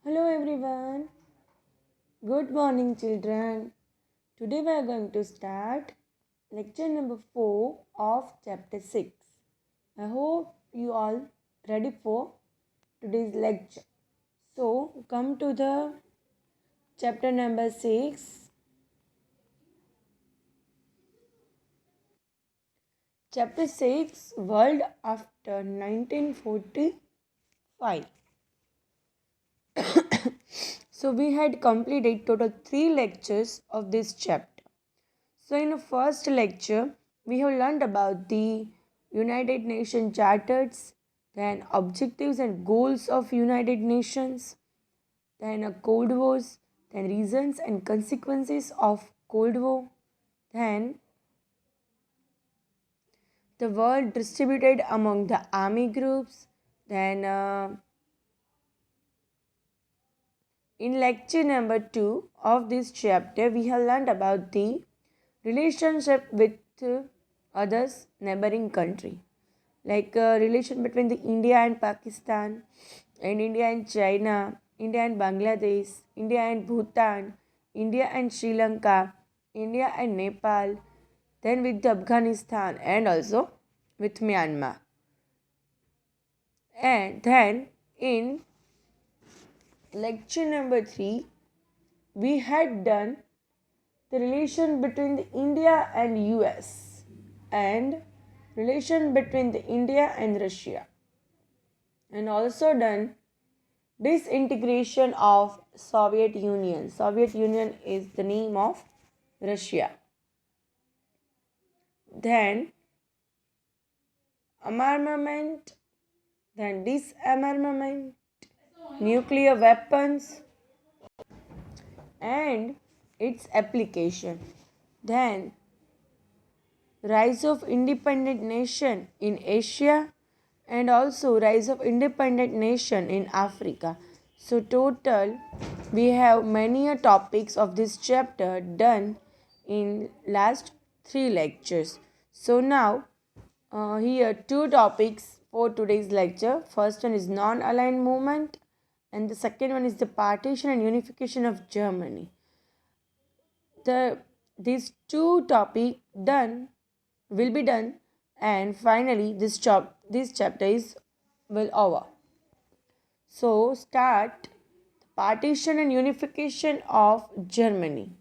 Hello everyone. Good morning children. Today we are going to start lecture number 4 of chapter 6. I hope you all ready for today's lecture. So, come to the chapter number 6. Chapter 6 World after 1945. So we had completed total 3 lectures of this chapter. So, in the first lecture, we have learned about the United Nations Charters, then objectives and goals of United Nations, then a Cold Wars, then reasons and consequences of Cold War, then the world distributed among the army groups, then in lecture number 2 of this chapter, we have learned about the relationship with others neighboring country, like relation between the India and Pakistan, and India and China, India and Bangladesh, India and Bhutan, India and Sri Lanka, India and Nepal, then with Afghanistan and also with Myanmar. And then in lecture number 3, we had done the relation between the India and US and relation between the India and Russia, and also done disintegration of Soviet Union. Soviet Union is the name of Russia. Then armament, then disarmament, nuclear weapons and its application. Then rise of independent nation in Asia and also rise of independent nation in Africa. So total we have many topics of this chapter done in last 3 lectures. So now here two topics for today's lecture. First one is non-aligned movement and the second one is the partition and unification of Germany. These two topic done will be done, and finally this chapter is well over. So start partition and unification of Germany.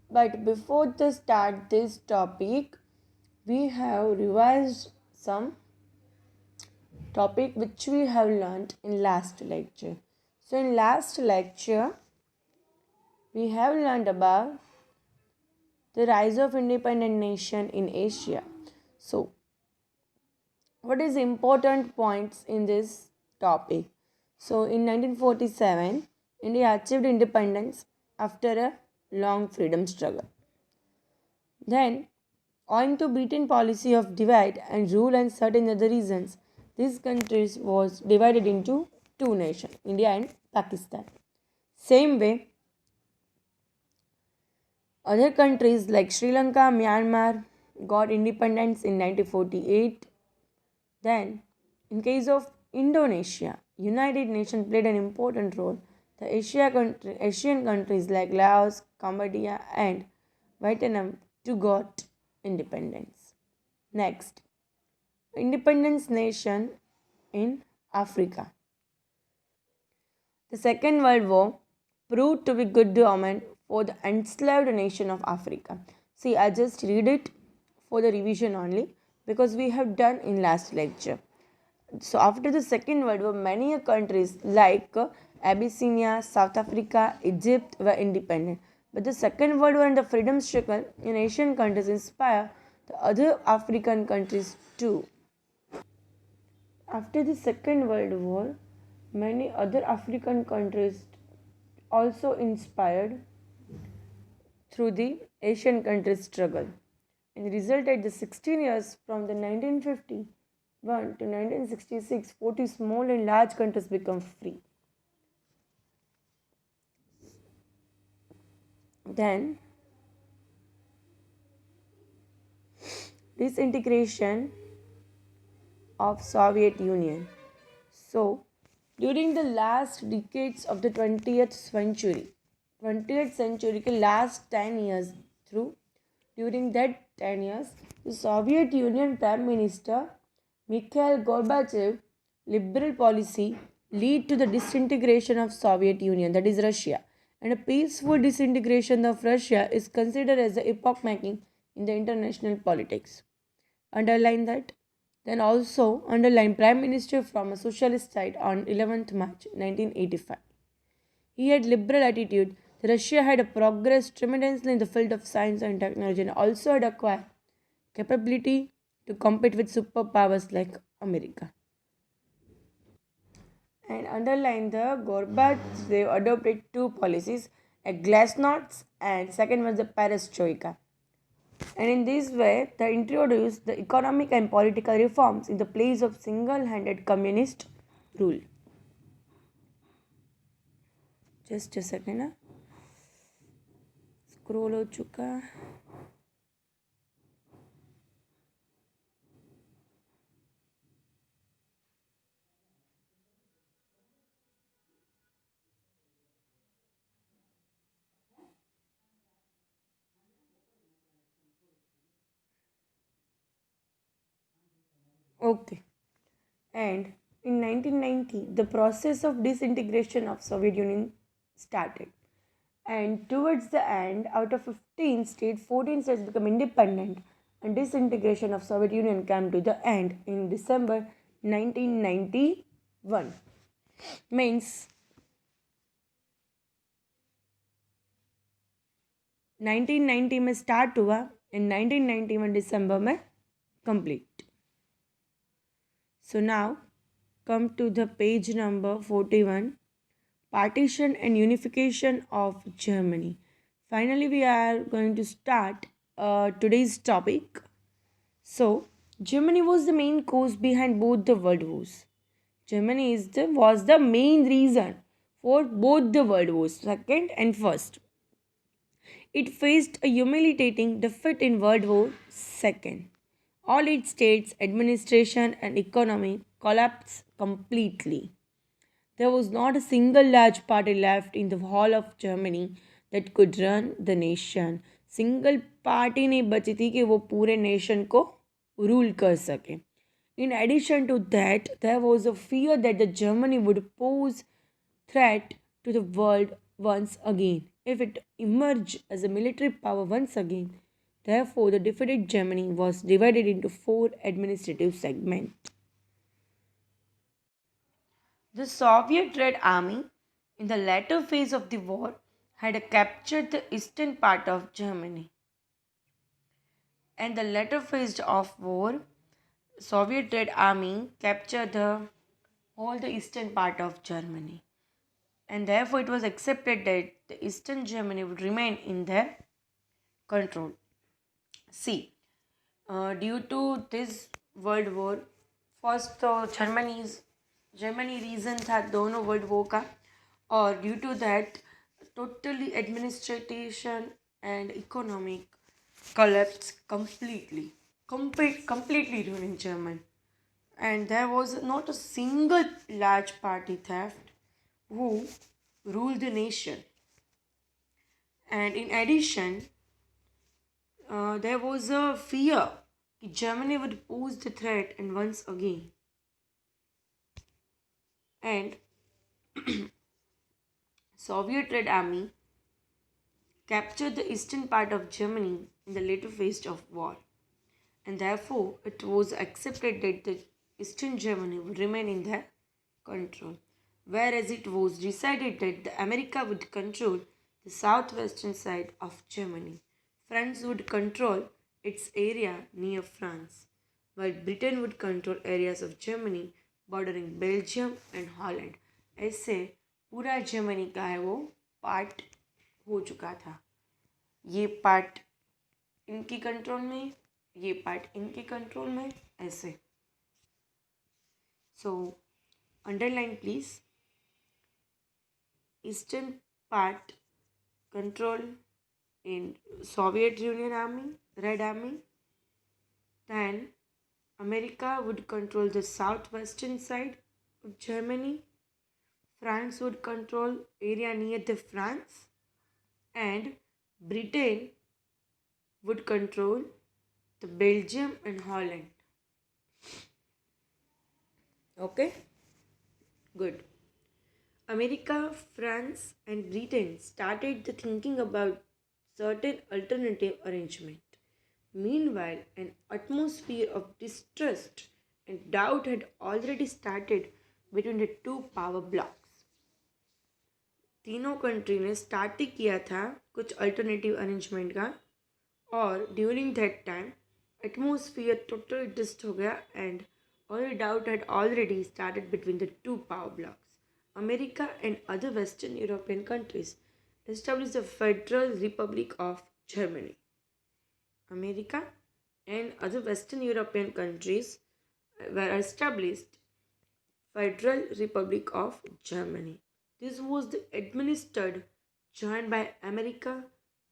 But before to start this topic, we have revised some topic which we have learned in last lecture. So in last lecture, we have learned about the rise of independent nation in Asia. So what is important points in this topic? So in 1947, India achieved independence after a long freedom struggle. Then, owing to Britain policy of divide and rule and certain other reasons, these countries was divided into two nations, India and Pakistan. Same way, other countries like Sri Lanka, Myanmar got independence in 1948. Then, in case of Indonesia, United Nations played an important role. The Asian countries like Laos, Cambodia, and Vietnam too got independence. Next, independence nation in Africa. The Second World War proved to be good omen for the enslaved nation of Africa. See, I just read it for the revision only because we have done in last lecture. So after the Second World War, many countries like Abyssinia, South Africa, Egypt were independent. But the Second World War and the freedom struggle in Asian countries inspired the other African countries too. After the Second World War, many other African countries also inspired through the Asian countries' struggle and resulted the 16 years from the 1951 to 1966, 40 small and large countries become free. Then disintegration of Soviet Union. So During the last decades of the 20th century के last 10 years through, during that 10 years, the Soviet Union Prime Minister Mikhail Gorbachev liberal policy lead to the disintegration of Soviet Union, that is Russia, and a peaceful disintegration of Russia is considered as a epoch making in the international politics. Underline that. Then also underline Prime Minister from a socialist side on 11th March 1985. He had liberal attitude. Russia had progressed tremendously in the field of science and technology and also had acquired capability to compete with superpowers like America. And underline the Gorbachev adopted two policies, a glasnost and second was the perestroika. And in this way, they introduced the economic and political reforms in the place of single-handed communist rule. Just a second. Scroll हो चुका. Okay. And in 1990, the process of disintegration of Soviet Union started. And towards the end, out of 15 states, 14 states become independent, and disintegration of Soviet Union came to the end in December 1991. Means 1990 में start हुआ and 1991 December में complete. So now come to the page number 41. Partition and unification of Germany. Finally, we are going to start today's topic. So, Germany was the main cause behind both the world wars. Germany was the main reason for both the world wars, second and first. It faced a humiliating defeat in World War II. All its states, administration, and economy collapsed completely. There was not a single large party left in the whole of Germany that could run the nation. Single party नहीं बची थी कि वो पूरे nation को rule कर सके. In addition to that, there was a fear that the Germany would pose threat to the world once again if it emerged as a military power once again. Therefore, the defeated Germany was divided into four administrative segments. The Soviet Red Army, in the latter phase of the war, had captured the eastern part of Germany. And the latter phase of war, Soviet Red Army captured all the eastern part of Germany. And therefore, it was accepted that the eastern Germany would remain in their control. See, due to this world war, first Germany reason था दोनों world war का, और due to that totally administration and economic collapsed completely ruining German. And there was not a single large party theft who ruled the nation. And in addition, there was a fear that Germany would pose the threat and once again. And Soviet Red Army captured the eastern part of Germany in the later phase of war, and therefore it was accepted that the eastern Germany would remain in their control, whereas it was decided that the America would control the southwestern side of Germany. France would control its area near France, while Britain would control areas of Germany bordering Belgium and Holland. ऐसे पूरा Germany का है वो part हो चुका था. ये part इनकी कंट्रोल में, ये पार्ट इनके कंट्रोल में, ऐसे. So underline please. Eastern part control in Soviet Union Army, Red Army. Then America would control the southwestern side of Germany, France would control area near the France, and Britain would control the Belgium and Holland. Okay, good. America, France, and Britain started the thinking about certain alternative arrangement. Meanwhile, an atmosphere of distrust and doubt had already started between the two power blocks. तीनों country ने start ही किया था कुछ alternative arrangement का, और during that time atmosphere total डिस्ट हो गया and all doubt had already started between the two power blocks. America and other Western European countries established the Federal Republic of Germany. America and other Western European countries were established Federal Republic of Germany. This was the administered joined by America,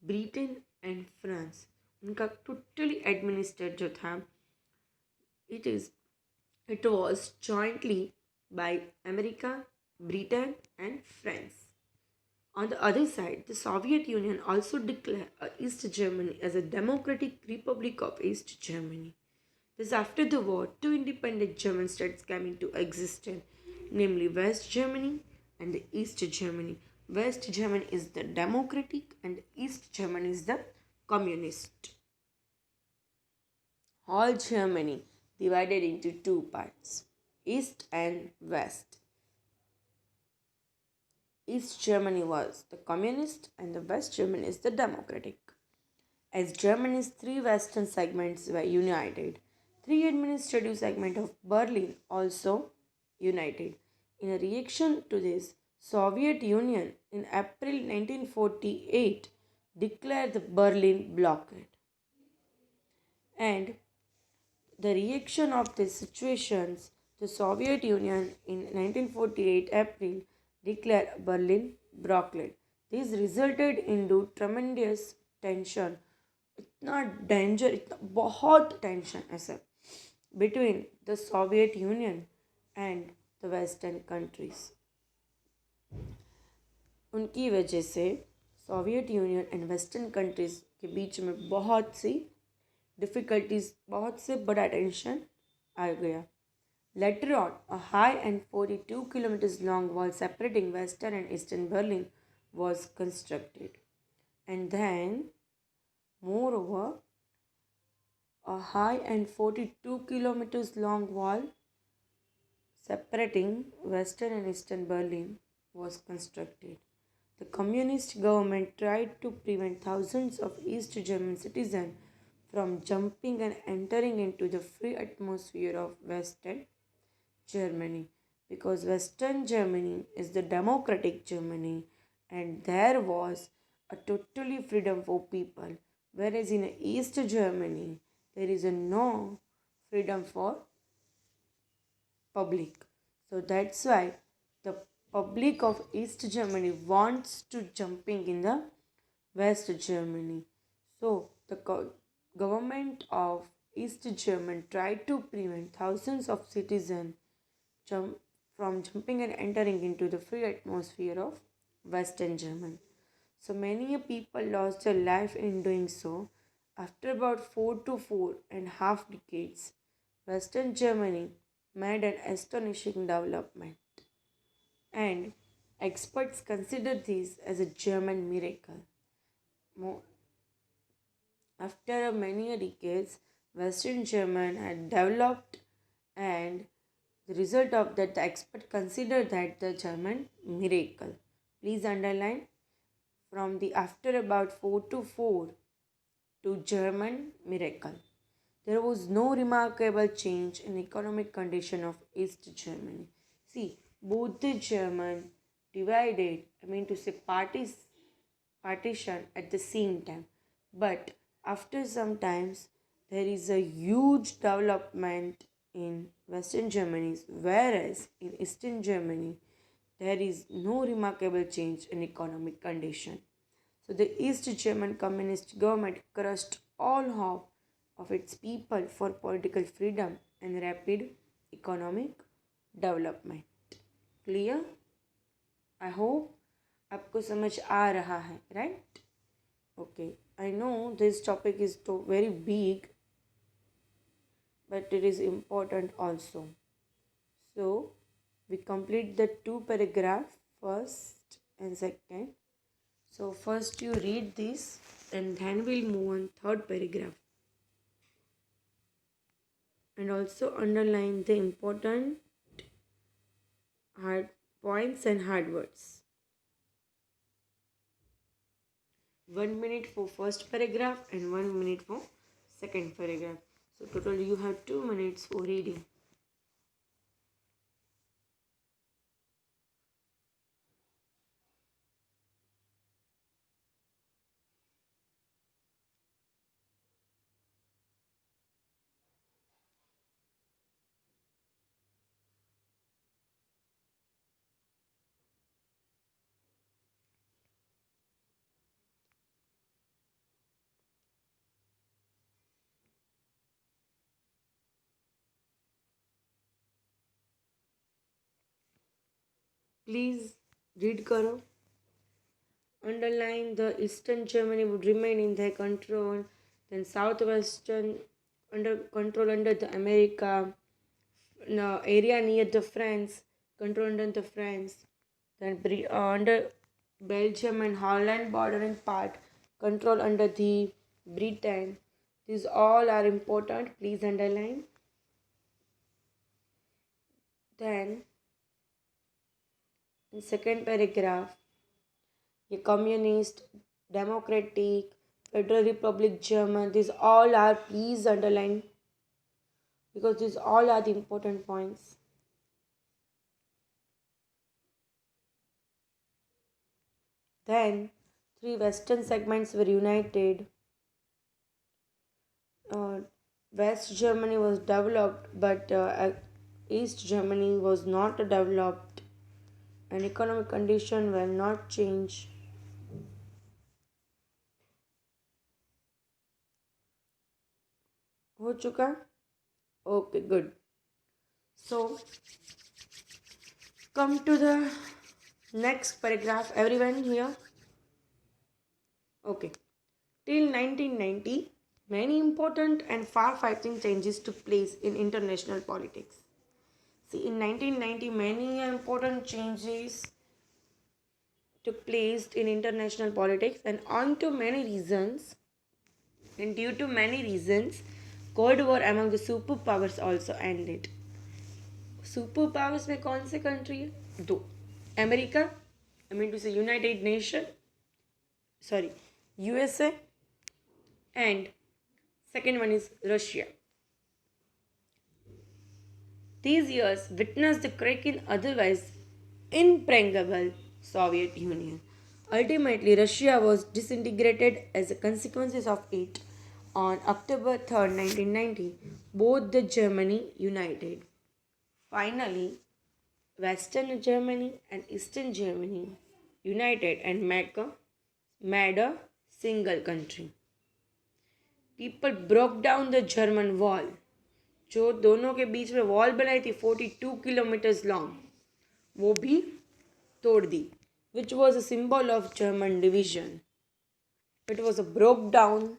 Britain and France. उनका totally administered जो था, it was jointly by America, Britain and France. On the other side, the Soviet Union also declared East Germany as a democratic republic of East Germany. Thus, after the war, two independent German states came into existence, namely West Germany and the East Germany. West Germany is the democratic and East Germany is the communist. All Germany divided into two parts, East and West. East Germany was the communist and the West Germany is the democratic. As Germany's three western segments were united, three administrative segments of Berlin also united. In a reaction to this, Soviet Union in April 1948 declared the Berlin blockade. And the reaction of these situations, the Soviet Union in 1948 April declared Berlin blockade. This resulted into tremendous tension, इतना danger, इतना बहुत tension ऐसा between the Soviet Union and the Western countries. उनकी वजह से Soviet union and western countries के बीच में बहुत सी डिफ़िकल्टीज, बहुत से बड़ा टेंशन आ गया. Later on, a high and 42 kilometers long wall separating Western and Eastern Berlin was constructed. And then, moreover, a high and 42 kilometers long wall separating Western and Eastern Berlin was constructed. The communist government tried to prevent thousands of East German citizens from jumping and entering into the free atmosphere of Western Germany, because Western Germany is the democratic Germany and there was a totally freedom for people, whereas in East Germany there is a no freedom for public. So that's why the public of East Germany wants to jumping in the West Germany. So the government of East Germany tried to prevent thousands of citizens from jumping and entering into the free atmosphere of Western Germany. So many people lost their life in doing so. After about 4 to 4.5 decades, Western Germany made an astonishing development, and experts consider this as a German miracle. After many decades, Western Germany had developed, and the result of that, the expert consider that the German miracle. Please underline from the after about 4 to German miracle. There was no remarkable change in economic condition of East Germany. See, both the German divided, partition at the same time. But after some times, there is a huge development in Western Germany, whereas in Eastern Germany, there is no remarkable change in economic condition. So the East German communist government crushed all hope of its people for political freedom and rapid economic development. Clear? I hope आपको समझ आ रहा है, right? Okay, I know this topic is तो very big, but it is important also. So we complete the two paragraph, first and second. So first you read this and then we'll move on third paragraph. And also underline the important hard points and hard words. 1 minute for first paragraph and 1 minute for second paragraph. So total you have 2 minutes for reading. Please read karo. Underline the Eastern Germany would remain in their control, then Southwestern under control under the America, no, area near the France, control under the France, then under Belgium and Holland bordering part, control under the Britain. These all are important, please underline. Then in second paragraph, a communist, democratic, federal republic German, these all are, please underline, because these all are the important points. Then three western segments were united. uh, West Germany was developed, but East Germany was not developed, and economic conditions will not change. हो चुका? Okay, good. So come to the next paragraph, everyone here. Okay. Till 1990, many important and far-reaching changes took place in international politics. See, in 1990, many important changes took place in international politics, and due to many reasons, Cold War among the superpowers also ended. Superpowers में कौन से country है? दो. America, I mean to say United Nation, sorry, USA, and second one is Russia. These years witnessed the crack in otherwise impregnable Soviet Union. Ultimately, Russia was disintegrated as a consequence of it. On October 3rd, 1990, both the Germany united. Finally, Western Germany and Eastern Germany united and made a single country. People broke down the German wall. जो दोनों के बीच में wall बनाई थी 42 kilometres long, वो भी तोड़ दी, which was a symbol of German division. It was broke down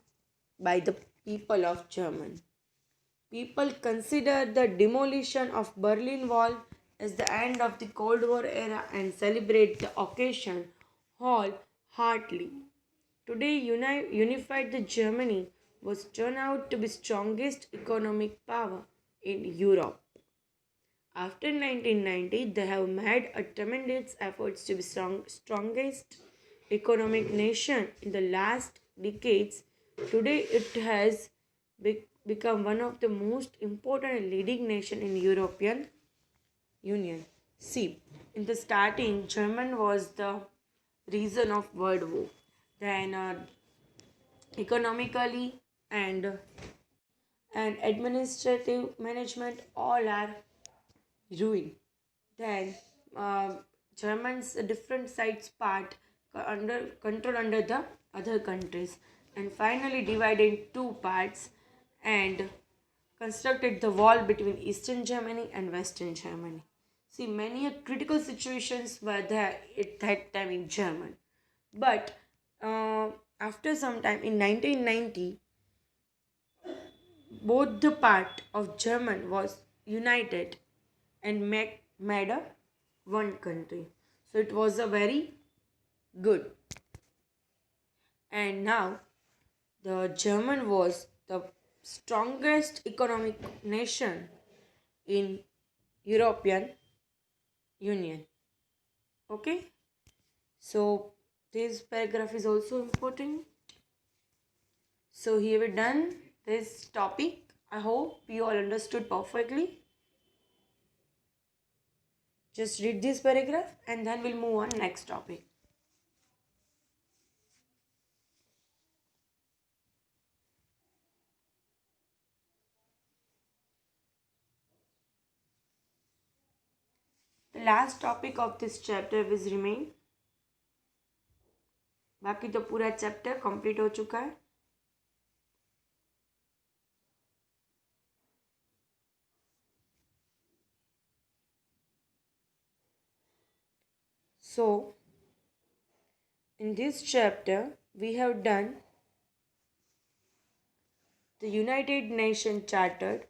by the people of German. People consider the demolition of Berlin Wall as the end of the Cold War era and celebrate the occasion wholeheartedly. Today, unified the Germany was turned out to be strongest economic power in Europe. After 1990, they have made a tremendous efforts to be strongest economic nation in the last decades. Today, it has become one of the most important and leading nation in European Union. See, in the starting, German was the reason of World War. Then economically and administrative management all are ruined. Then Germans different sides part under control under the other countries, and finally divided in two parts and constructed the wall between Eastern Germany and Western Germany. See, many critical situations were there at that time in German. But uh, after some time in 1990, both the part of German was united and made a one country. So it was a very good. And now the German was the strongest economic nation in European Union. Okay, so this paragraph is also important. So here we done this topic. I hope you all understood perfectly. Just read this paragraph and then we'll move on next topic. The last topic of this chapter will remain. बाकी तो पूरा chapter complete हो चुका है. So in this chapter we have done the United Nations Charter,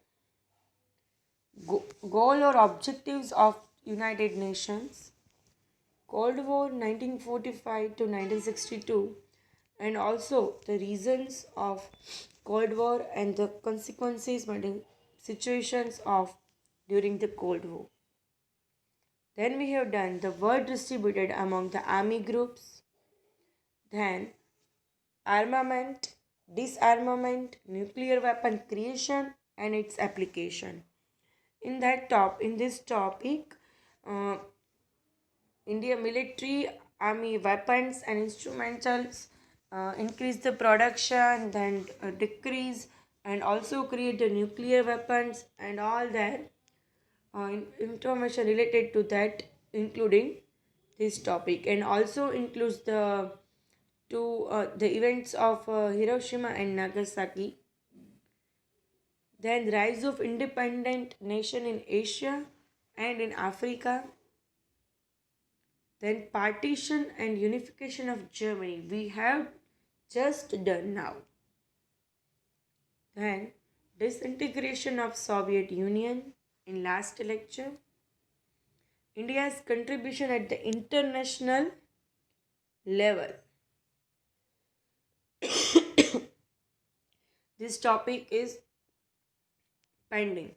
goal or objectives of United Nations, Cold War 1945 to 1962, and also the reasons of Cold War and the consequences and situations of during the Cold War. Then we have done the world distributed among the army groups, then armament, disarmament, nuclear weapon creation and its application. In this topic, uh, India military, army weapons and instrumentals increase the production, then decrease, and also create the nuclear weapons and all that information related to that, including this topic, and also includes the events of Hiroshima and Nagasaki. Then rise of independent nation in Asia and in Africa. Then partition and unification of Germany we have just done now. Then disintegration of Soviet Union in last lecture. India's contribution at the international level. This topic is pending.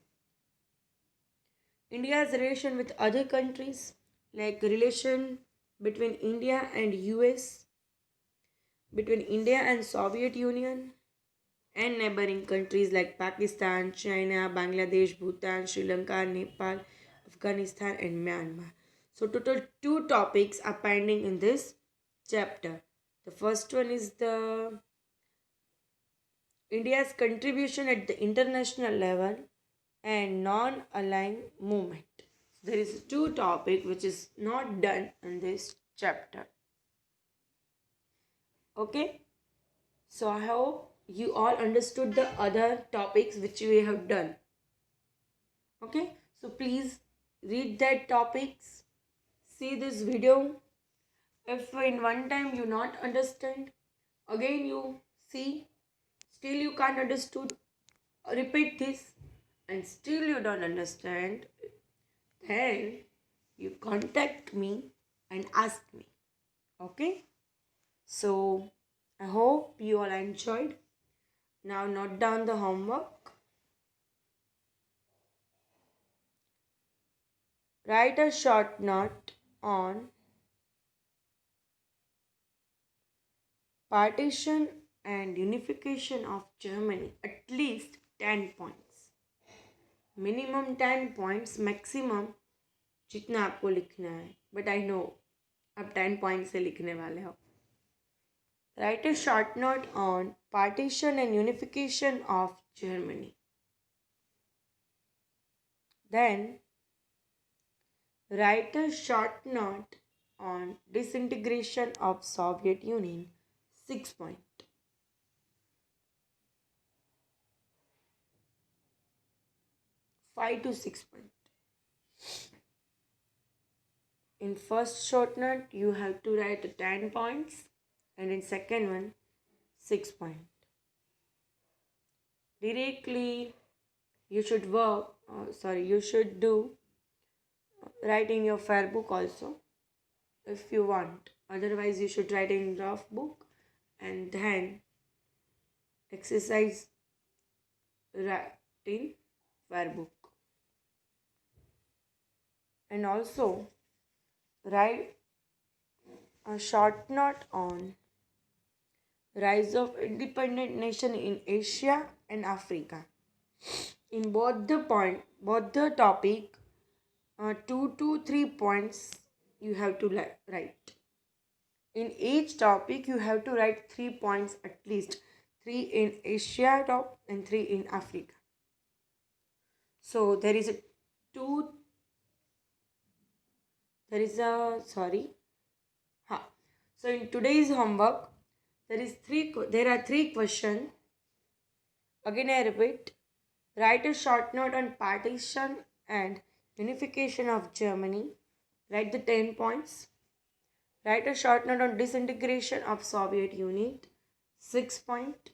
India's relation with other countries, like relation between India and US, between India and Soviet Union, and neighboring countries like Pakistan, China, Bangladesh, Bhutan, Sri Lanka, Nepal, Afghanistan, and Myanmar. So, total two topics are pending in this chapter. The first one is the India's contribution at the international level and non-aligned movement. There is two topic which is not done in this chapter. Okay, so I hope you all understood the other topics which we have done. Okay, so please read that topics, see this video. If in one time you not understand, again you see, still you can't understood, repeat this, and still you don't understand, then you contact me and ask me. Okay, so I hope you all enjoyed. Now note down the homework. Write a short note on partition and unification of Germany, at least 10 points. Minimum 10 points, maximum जितना आपको लिखना है, but I know आप 10 point से लिखने वाले हो. Write a short note on partition and unification of Germany. Then write a short note on disintegration of Soviet Union. 6 points. 5 to 6 points. In first short note, you have to write 10 points, and in second one, 6 points. Directly, you should you should do write in your fair book also if you want. Otherwise, you should write in rough book and then exercise write in fair book. And also write a short note on rise of independent nation in Asia and Africa. In both the topic, 2 to 3 points you have to write. In each topic, you have to write 3 points at least, three in Asia top and three in Africa. So two. There is a sorry. Ha. So in today's homework, there are three questions. Again, I repeat. Write a short note on partition and unification of Germany. Write the 10 points. Write a short note on disintegration of Soviet Union. 6 point.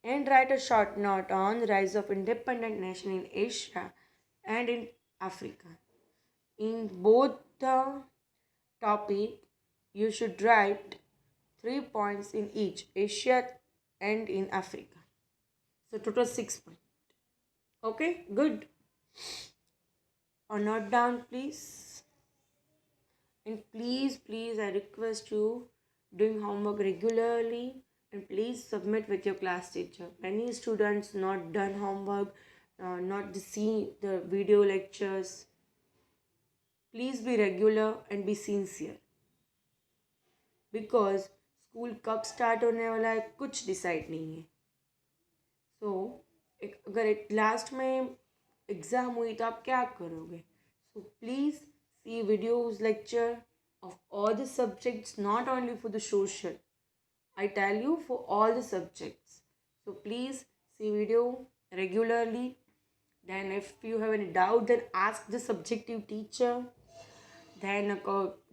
And write a short note on rise of independent nation in Asia and in Africa. In both the topic, you should write 3 points in each, Asia and in Africa. So total 6 points. Okay, good. Or note down, please. And please, I request you doing homework regularly and please submit with your class teacher. Many students not done homework, not see the video lectures. Please be regular and be sincere because school कब start होने वाला है कुछ decide नहीं है. सो अगर एक last में एग्ज़ाम हुई तो आप क्या करोगे. So please see videos lecture of all the subjects, not only for the social. I tell you for all the subjects. So please see video regularly. Then if you have any doubt, then ask the subjective teacher. Then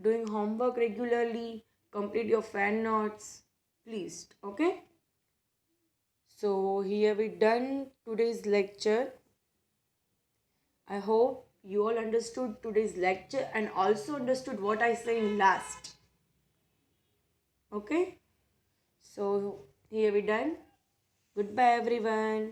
doing homework regularly. Complete your fan notes. Please. Okay. So here we done today's lecture. I hope you all understood today's lecture and also understood what I say in last. Okay. So here we done. Goodbye everyone.